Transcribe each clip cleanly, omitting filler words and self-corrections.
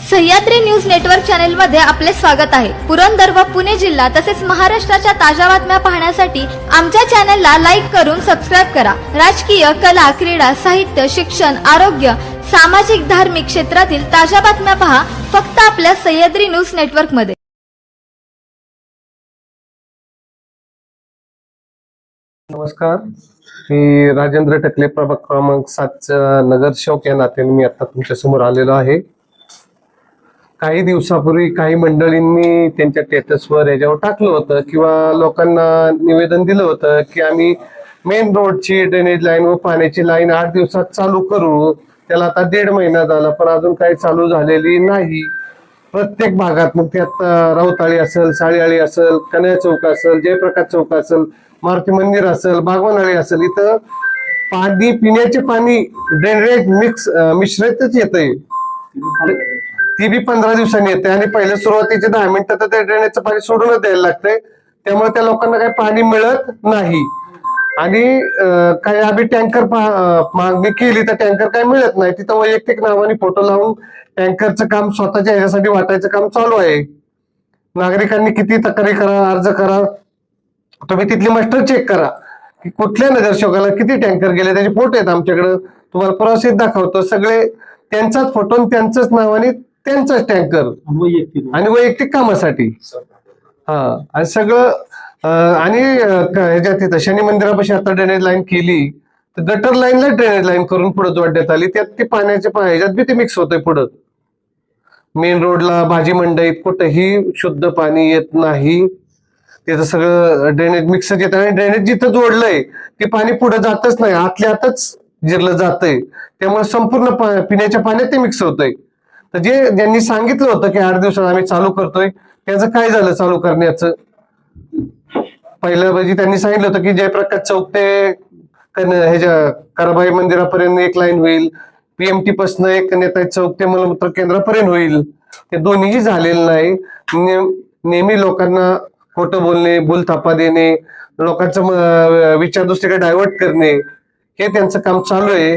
Sahyadri news network channel मध्ये आपले स्वागत आहे। पुरंदर व पुणे जिल्हा तसेच महाराष्ट्राच्या ताज्या बातम्या पाहण्यासाठी आमच्या चॅनलला लाईक करून सबस्क्राइब करा। राजकीय, कला, क्रीडा, साहित्य, शिक्षण, आरोग्य, सामाजिक, धार्मिक क्षेत्रातील ताज्या बातम्या पहा फक्त आपल्या सह्याद्री न्यूज नेटवर्क मध्ये। नमस्कार, मी राजेंद्र टकले, प्रभाग क्रमांक 7 नगरसेवक या नात्याने मी आता तुमच्या समोर आलेलो आहे। काही दिवसापूर्वी काही मंडळींनी त्यांच्या स्टेटसवर याच्यावर टाकलं होतं किंवा लोकांना निवेदन दिलं होतं की आम्ही मेन रोडची ड्रेनेज लाईन व पाण्याची लाईन 8 दिवसात चालू करू। त्याला आता 1.5 महिना झाला पण अजून काही चालू झालेली नाही। प्रत्येक भागात मग त्यात राऊताळी असेल, साळीआळी असेल, कन्या चौक असेल, जयप्रकाश चौक असेल, मारुती मंदिर असेल, बागवानआळी असेल, इथं पाणी, पिण्याचे पाणी ड्रेनेज मिश्रितच येतंय। ती बी 15 दिवसांनी येते आणि पहिल्या सुरुवातीचे 10 मिनिटं तर त्या ड्रेनेजचं पाणी सोडूनच द्यायला लागतंय। त्यामुळे त्या लोकांना काही पाणी मिळत नाही आणि काही आम्ही टँकर मागणी केली तर टँकर काही मिळत नाही। तिथं वैयक्तिक नावाने फोटो लावून टँकरचं काम स्वतःच्या ह्याच्यासाठी वाटायचं काम चालू आहे। नागरिकांनी किती तक्रारी करा, अर्ज करा, तुम्ही तिथली मास्टर चेक करा की कुठल्या नगरसेवकाला किती टँकर गेले, त्याचे फोटो आहेत आमच्याकडे, तुम्हाला प्रवासित दाखवतो। सगळे त्यांचाच फोटो आणि त्यांच्याच नावाने त्यांचाच टँकर आणि वैयक्तिक कामासाठी आणि सगळं आणि ह्याच्यात तिथं शनी मंदिरापाशी आता ड्रेनेज लाईन केली तर गटर लाईनला ड्रेनेज लाईन करून पुढे जोडण्यात आली। त्यात ते पाण्याच्या ह्याच्यात बी ते मिक्स होतंय। पुढं मेन रोडला, भाजी मंडईत कुठेही शुद्ध पाणी येत नाही। त्याचं सगळं ड्रेनेज मिक्सच येत आणि ड्रेनेज जिथं जोडलंय ते पाणी पुढे जातच नाही, आतल्या आतच जिरलं जातंय। त्यामुळे संपूर्ण पिण्याच्या पाण्यात ते मिक्स होतंय। तर ज्यांनी सांगितलं होतं की 8 दिवसात आम्ही चालू करतोय, त्याचं काय झालं चालू करण्याचं? पहिलं म्हणजे त्यांनी सांगितलं होतं की जयप्रकाश चौक ते ह्याच्या कराबाई मंदिरापर्यंत एक लाईन होईल, PMT पासून एक नेताजी चौक ते मलमूत्र केंद्रापर्यंत होईल। ते दोन्हीही झालेलं नाही। नेहमी लोकांना खोटं बोलणे, भूलथापा देणे, लोकांचं विचार दुसरीकडे डायव्हर्ट करणे, हे त्यांचं काम चालू आहे।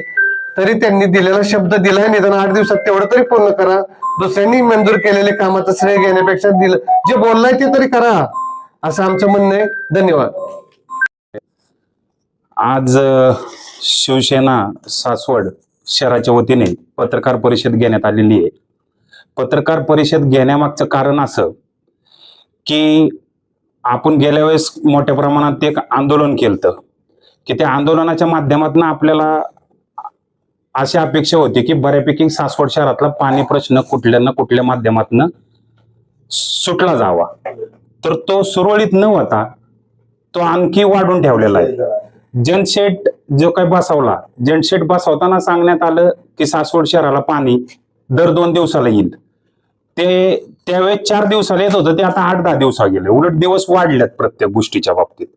तरी त्यांनी दिलेला शब्द दिलाय, निदान 8 दिवसात तेवढं तरी पूर्ण करा। दुसऱ्यांनी मंजूर केलेले कामाचं श्रेय घेण्यापेक्षा जे बोललाय ते तरी करा, असं आमचं म्हणणं आहे। धन्यवाद। आज शिवसेना सासवड शहराच्या वतीने पत्रकार परिषद घेण्यात आलेली आहे। पत्रकार परिषद घेण्यामागचं कारण असं की आपण गेल्या वेळेस मोठ्या प्रमाणात एक आंदोलन केलं की त्या आंदोलनाच्या माध्यमातून आपल्याला अशी अपेक्षा होती की बऱ्यापैकी सासवड शहरातला पाणी प्रश्न कुठल्या ना कुठल्या माध्यमातून सुटला जावा, तर तो सुरळीत न होता तो आणखी वाढून ठेवलेला आहे। जनशेड जो काही बसवला, जनशेड बसवताना सांगण्यात आलं की सासवड शहराला पाणी दर 2 दिवसाला येईल। ते त्यावेळेस 4 दिवसाला येत होतं, ते आता 8-10 दिवसा गेले, उलट दिवस वाढल्यात प्रत्येक गोष्टीच्या बाबतीत।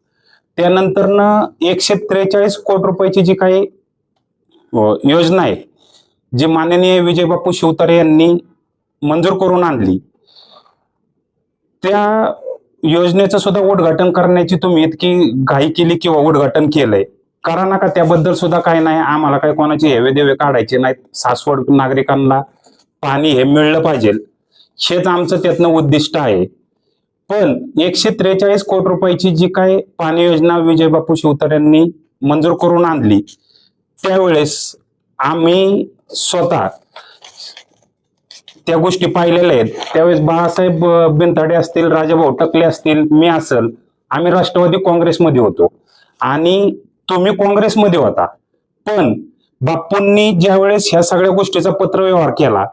त्यानंतर 143 कोटी रुपयाची जी काही योजना आहे, जी माननीय विजय बापू शिवतारे यांनी मंजूर करून आणली, त्या योजनेचं सुद्धा उद्घाटन करण्याची तुम्ही इतकी घाई केली किंवा उद्घाटन केलंय, करा नका, त्याबद्दल सुद्धा काही नाही। आम्हाला काही कोणाचे हेवे देवे काढायचे नाहीत। सासवड नागरिकांना पाणी हे मिळलं पाहिजे, हेच आमचं त्यातनं उद्दिष्ट आहे। पण 143 कोटी रुपयाची जी काय पाणी योजना विजय बापू शिवतारे यांनी मंजूर करून आणली, त्यावेळेस आम्ही स्वतः त्या गोष्टी पाहिलेल्या आहेत। त्यावेळेस बाळासाहेब बिनताडे असतील, राजाभाऊ टकले असतील, मी असेल, आम्ही राष्ट्रवादी काँग्रेसमध्ये होतो आणि तुम्ही काँग्रेसमध्ये होता। पण बापूंनी ज्यावेळेस ह्या सगळ्या गोष्टीचा पत्रव्यवहार केला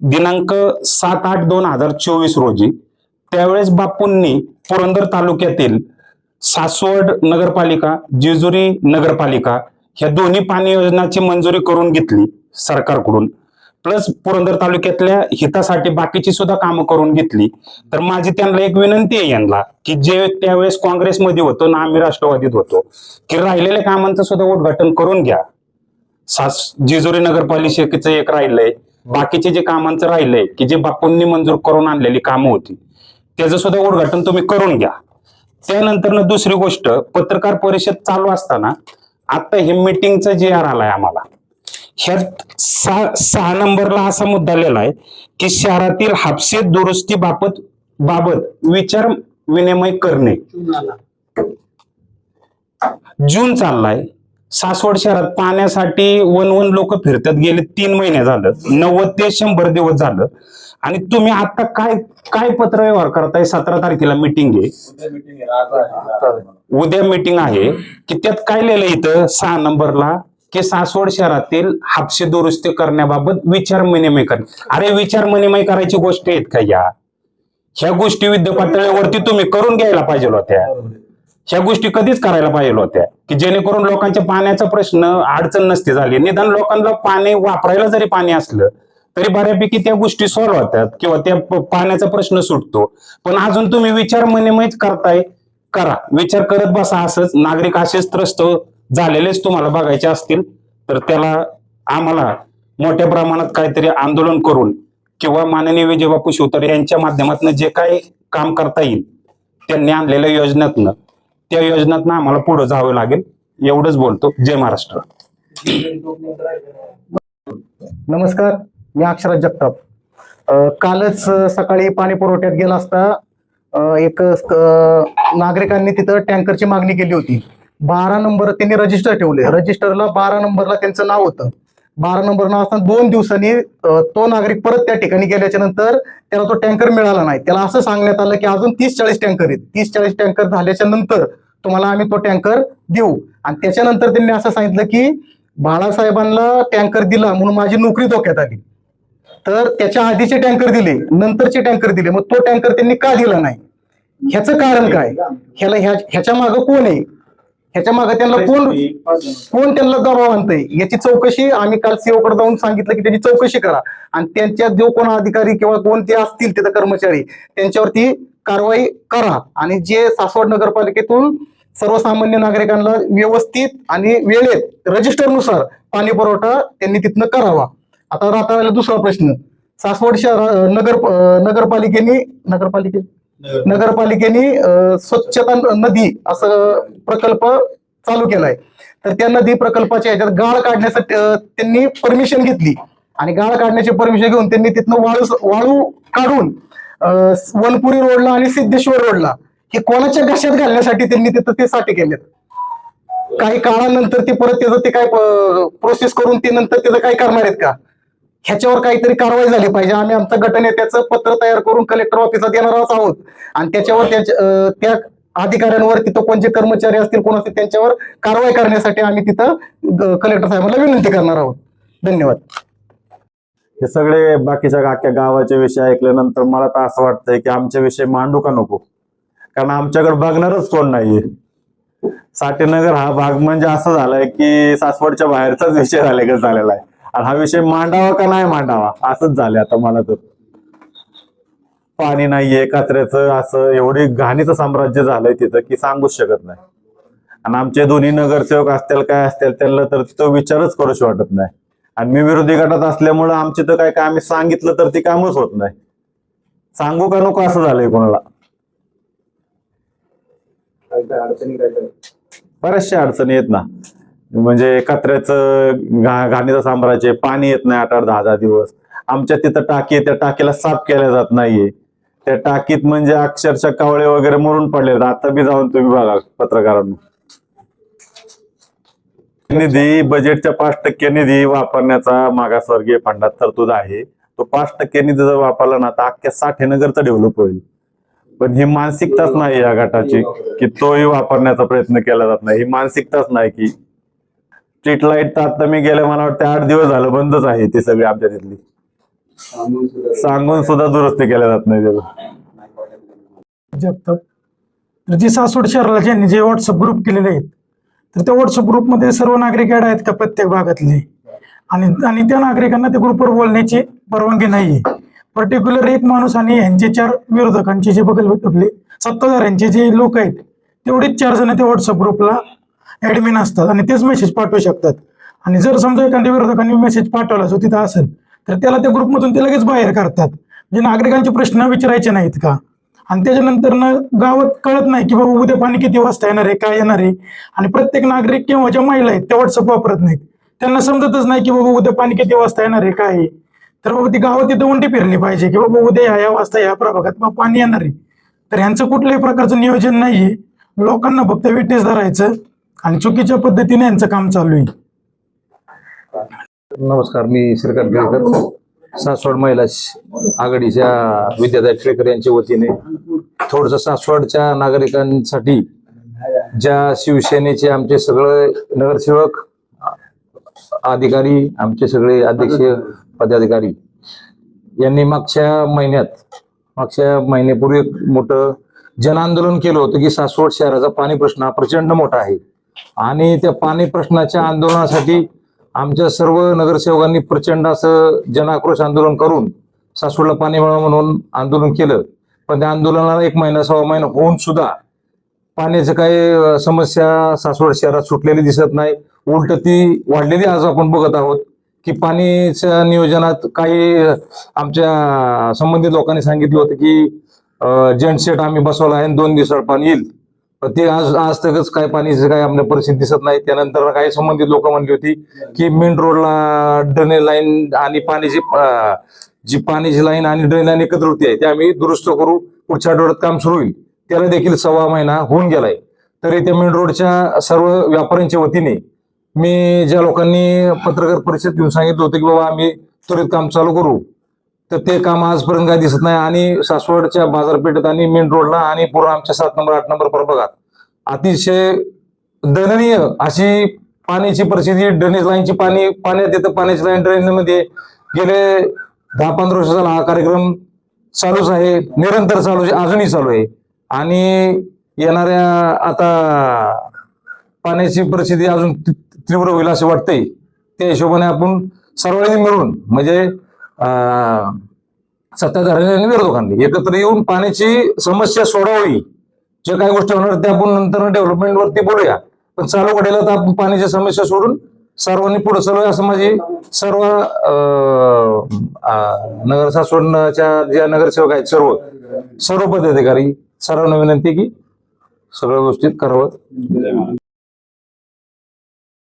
दिनांक 7/8/2024 रोजी, त्यावेळेस बापूंनी पुरंदर तालुक्यातील सासवड नगरपालिका, जेजुरी नगरपालिका ह्या दोन्ही पाणी योजनाची मंजुरी करून घेतली सरकारकडून, प्लस पुरंदर तालुक्यातल्या हितासाठी बाकीची सुद्धा कामं करून घेतली। तर माझी त्यांना एक विनंती आहे यांना की जे त्यावेळेस काँग्रेसमध्ये होतो ना, आम्ही राष्ट्रवादीत होतो, की राहिलेल्या कामांचं सुद्धा उद्घाटन करून घ्या। जेजुरी नगरपालिकेचं एक राहिलंय, बाकीचे जे कामांचं राहिलंय की जे बापूंनी मंजूर करून आणलेली कामं होती, त्याचं सुद्धा उद्घाटन तुम्ही करून घ्या। त्यानंतर दुसरी गोष्ट, पत्रकार परिषद चालू असताना आता हे मीटिंगचं जे आर आलाय आम्हाला, ह्यात सहा नंबरला असा मुद्दा आलेला आहे की शहरातील हापसे दुरुस्ती बाबत विचार विनिमय करणे. जून चाललाय. सासवड शहरात पाण्यासाठी वन लोक फिरतात. गेले 3 महिने झालं, 90 ते 100 दिवस झालं. आणि तुम्ही आता काय पत्र व्यवहार करताय? 17 तारखेला मीटिंग आहे, उद्या मीटिंग आहे, की त्यात काय लिहिलं इथं 6 नंबरला की सासवड शहरातील हापसे दुरुस्ती करण्याबाबत विचार विनिमय करणे. अरे विचार विनिमय करायची गोष्टी आहेत का ह्या गोष्टी युद्ध पातळीवरती तुम्ही करून घ्यायला पाहिजे होत्या. ह्या गोष्टी कधीच करायला पाहिजे होत्या की जेणेकरून लोकांच्या पाण्याचा प्रश्न अडचण नसते झाली. निदान लोकांना पाणी वापरायला जरी पाणी असलं तरी बऱ्यापैकी त्या गोष्टी सॉल्व्ह होतात किंवा त्या पाण्याचा प्रश्न सुटतो. पण अजून तुम्ही विचार विनिमयच करताय. करा, विचार करत बसा. असंच नागरिक असेच त्रस्त झालेलेच तुम्हाला बघायचे असतील तर त्याला आम्हाला मोठ्या प्रमाणात काहीतरी आंदोलन करून किंवा माननीय विजयबापू शिवतारे यांच्या माध्यमातून जे काही काम करता येईल त्यांनी आणलेल्या योजनातनं त्या योजनातनं आम्हाला पुढे जावं लागेल. एवढंच बोलतो. जय महाराष्ट्र. नमस्कार, मी अक्षराज जगताप. कालच सकाळी पाणी पुरवठ्यात गेला असता एक नागरिकांनी तिथं टँकरची मागणी केली होती. 12 नंबर त्यांनी रजिस्टर ठेवले. रजिस्टरला 12 नंबरला त्यांचं नाव होतं. 12 नंबर नाव असताना 2 दिवसांनी तो नागरिक परत त्या ठिकाणी गेल्याच्या नंतर त्याला तो टँकर मिळाला नाही. त्याला असं सांगण्यात आलं की अजून 30-40 टँकर आहेत. 30-40 टँकर झाल्याच्या नंतर तुम्हाला आम्ही तो टँकर देऊ. आणि त्याच्यानंतर त्यांनी असं सांगितलं की बाळासाहेबांना टँकर दिला म्हणून माझी नोकरी धोक्यात आली. तर त्याच्या आधीचे टँकर दिले, नंतरचे टँकर दिले, मग तो टँकर त्यांनी का दिला नाही? ह्याचं कारण काय? ह्याच्या मागं कोण आहे? ह्याच्या मागे त्यांना कोण त्यांना दबाव आणतंय याची चौकशी आम्ही काल सीओकडे जाऊन सांगितलं की त्याची चौकशी करा आणि त्यांच्या जो कोण अधिकारी किंवा कोण ते असतील तिथे कर्मचारी त्यांच्यावरती कारवाई करा. आणि जे सासवड नगरपालिकेतून सर्वसामान्य नागरिकांना व्यवस्थित आणि वेळेत रजिस्टरनुसार पाणी पुरवठा त्यांनी तिथनं करावा. आता राहता दुसरा प्रश्न, सासवड शहर नगरपालिकेने स्वच्छता नदी असं प्रकल्प चालू केलाय. तर त्या नदी प्रकल्पाच्या ह्याच्यात गाळ काढण्यासाठी त्यांनी परमिशन घेतली आणि गाळ काढण्याची परमिशन घेऊन त्यांनी तिथनं वाळू काढून वनपुरी रोडला आणि सिद्धेश्वर रोडला हे कोणाच्या घशात घालण्यासाठी त्यांनी तिथं ते साठे केलेत. काही काळानंतर ते परत त्याचं ते काय प्रोसेस करून ते नंतर त्याचं काय करणार आहेत का? ह्याच्यावर काहीतरी कारवाई झाली पाहिजे. आम्ही आमचं गटनेत्याचं पत्र तयार करून कलेक्टर ऑफिसात येणारच आहोत आणि त्याच्यावर त्या अधिकाऱ्यांवर तिथं कोणते कर्मचारी असतील कोण असतील त्यांच्यावर कारवाई करण्यासाठी आम्ही तिथं कलेक्टर साहेबांना विनंती करणार आहोत. धन्यवाद. हे सगळे बाकीच्या अख्ख्या गावाचे विषय ऐकल्यानंतर मला तर असं वाटतंय की आमच्या विषय मांडू का नको, कारण आमच्याकडे बघणारच कोण नाहीये. साठेनगर हा भाग म्हणजे असं झालाय की सासवडच्या बाहेरचाच विषय झालेला आहे आणि हा विषय मांडावा का नाही मांडावा असंच झालंय. आता मला तर पाणी नाहीये, कचऱ्याचं असं एवढी घाणीचं साम्राज्य झालंय तिथं की सांगूच शकत नाही. आणि आमचे दोन्ही नगरसेवक असतील काय असतील त्यांना तर तो विचारच करूच वाटत नाही. आणि मी विरोधी गटात असल्यामुळं आमची तर काय आम्ही सांगितलं तर ती कामच होत नाही. सांगू का नको असं झालंय कोणाला. बऱ्याचशा अडचणी येत ना, म्हणजे कचऱ्याचं घाणीचं साम्राज्य, पाणी येत नाही 8-8, 10-10 दिवस. आमच्या तिथं टाकी आहे, त्या टाकीला साफ केल्या जात नाहीये. त्या टाकीत म्हणजे अक्षरशः कावळे वगैरे मरून पडले. आता बी जाऊन तुम्ही बघा पत्रकारांना. निधी बजेटच्या 5% निधी वापरण्याचा मागासवर्गीय फंडात तरतूद आहे. तो 5% निधी जर वापरला ना तर अख्ख्या साठेनगरचा डेव्हलप होईल. पण ही मानसिकताच नाही या गटाची की तोही वापरण्याचा प्रयत्न केला जात नाही. ही मानसिकताच नाही की स्ट्रीट लाईट तर आता मी गेले मला वाटतं 8 दिवस झालं बंदच आहे ती सगळी आमच्या तिथली. सांगून सुद्धा दुरुस्ती केल्या जात नाही त्याला. जगताप. तर जे सासवड शहराला ज्यांनी जे व्हॉट्सअप ग्रुप केलेले आहेत तर त्या व्हॉट्सअप ग्रुपमध्ये सर्व नागरिक ऍड आहेत का प्रत्येक भागातले? आणि त्या नागरिकांना त्या ग्रुपवर बोलण्याची परवानगी नाहीये. पर्टिक्युलर एक माणूस आणि यांचे 4 विरोधकांचे जे बघल आपले सत्ताधाऱ्यांचे जे लोक आहेत तेवढेच 4 जण त्या व्हॉट्सअप ग्रुपला ऍडमिन असतात आणि तेच मेसेज पाठवू शकतात. आणि जर समजा एखाद्या विरोधकांनी मेसेज पाठवला जो तिथं असेल तर त्याला त्या ग्रुपमधून ते लगेच बाहेर करतात. म्हणजे नागरिकांचे प्रश्न विचारायचे नाहीत का? आणि त्याच्यानंतर गावात कळत नाही की बाबा उद्या पाणी किती वाजता येणार आहे, काय येणार आहे. आणि प्रत्येक नागरिक किंवा ज्या महिला आहेत त्या व्हॉट्सअप वापरत नाहीत. त्यांना समजतच नाही की बाबा उद्या पाणी किती वाजता येणार आहे काय आहे. तर बाबा ती गावात तिथं उंटी फिरली पाहिजे की बाबा उद्या या वाजता या प्रभागात मग पाणी येणार आहे. तर ह्यांचं कुठल्याही प्रकारचं नियोजन नाहीये. लोकांना फक्त वेटेस धरायचं आणि चुकीच्या पद्धतीने यांचं काम चालू आहे. नमस्कार, मी श्रीकांत गिरकर, सासवड महिला आघाडीच्या विद्याताई टिळेकर यांच्या वतीने थोडस सासवडच्या नागरिकांसाठी ज्या शिवसेनेचे आमचे सगळे नगरसेवक, अधिकारी, आमचे सगळे अध्यक्ष पदाधिकारी यांनी मागच्या महिन्यापूर्वी एक मोठं जन आंदोलन केलं होतं की सासवड शहराचा पाणी प्रश्न हा प्रचंड मोठा आहे आणि त्या पाणी प्रश्नाच्या आंदोलनासाठी आमच्या सर्व नगरसेवकांनी प्रचंड असं जनाक्रोश आंदोलन करून सासवडला पाणी मिळावं म्हणून आंदोलन केलं. पण त्या आंदोलनाला 1 महिना 1.25 महिना होऊन सुद्धा पाण्याचं काही समस्या सासवड शहरात सुटलेली दिसत नाही. उलट ती वाढलेली आज आपण बघत आहोत की पाणीच्या नियोजनात काही आमच्या संबंधित लोकांनी सांगितलं होतं की जेंटसेट आम्ही बसवला आहे 2 दिवसात पाणी येईल. पण ते आज तकच काय पाणीचं काय आपल्या परिस्थिती दिसत नाही. त्यानंतर काही संबंधित लोक म्हणली होती की मेन रोडला ड्रेनेज लाईन आणि जी पाण्याची लाईन आणि ड्रेन लाईन एकत्र होती आहे ते आम्ही दुरुस्त करू, पुढच्या आठवड्यात काम सुरू होईल. त्याला देखील 1.25 महिना होऊन गेलाय. तरी त्या मेन रोडच्या सर्व व्यापाऱ्यांच्या वतीने मी ज्या लोकांनी पत्रकार परिषद घेऊन सांगितलं होतं की बाबा आम्ही त्वरित काम चालू करू, तर ते काम आजपर्यंत काही दिसत नाही. आणि सासवडच्या बाजारपेठेत आणि मेन रोडला आणि पूर्ण आमच्या 7 नंबर 8 नंबर प्रभागात अतिशय दयनीय अशी पाण्याची परिस्थिती. ड्रेनेज लाईनची पाण्यात येतं, पाण्याची लाईन ड्रेनेजमध्ये गेले 10-15 वर्ष झाला हा कार्यक्रम चालूच आहे, निरंतर चालू आहे, अजूनही चालू आहे. आणि येणाऱ्या आता पाण्याची परिस्थिती अजून तीव्र होईल असं वाटतंय. त्या हिशोबाने आपण सर्वांनी मिळून म्हणजे सत्ताधाऱ्यांनी आणि विरोधकांनी एकत्र येऊन पाण्याची समस्या सोडवावी. जे काही गोष्टी होणार त्या आपण नंतर डेव्हलपमेंट वरती बोलूया, पण चालू घडायला तर आपण पाण्याची समस्या सोडून सर्वांनी पुढे चालूया असं माझी सर्व नगर सासवडच्या ज्या नगरसेवक आहेत सर्व पदाधिकारी सर्वांना विनंती की सगळ्या गोष्टीत करावं.